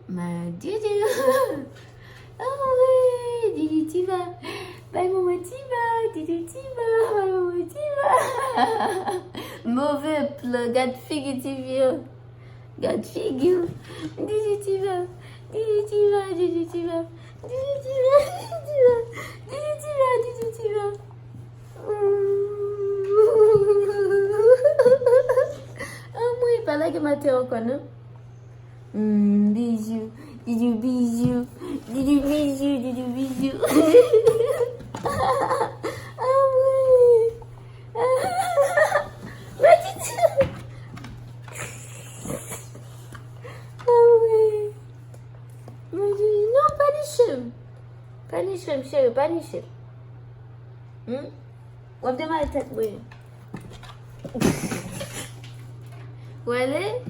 Ma Dieu. Ah ouais, Didi Tiva. Bye maman Tiva, Didi Tiva, bye maman Tiva. Mauvais plan, gâte figure Tiva. Gâte figure. Didi Tiva, Didi Tiva, Didi Tiva. Didi Tiva, Didi Tiva, Didi Tiva. Ah moi, il parle que ma tête encore, non? Bisous, bisous, bisous, bisous, bisous, bisous, bisous. Ah oui. Ah oui. Non, pas les cheveux. Pas les cheveux, chérie, pas les cheveux. On va démarrer la tête, oui. Où elle est?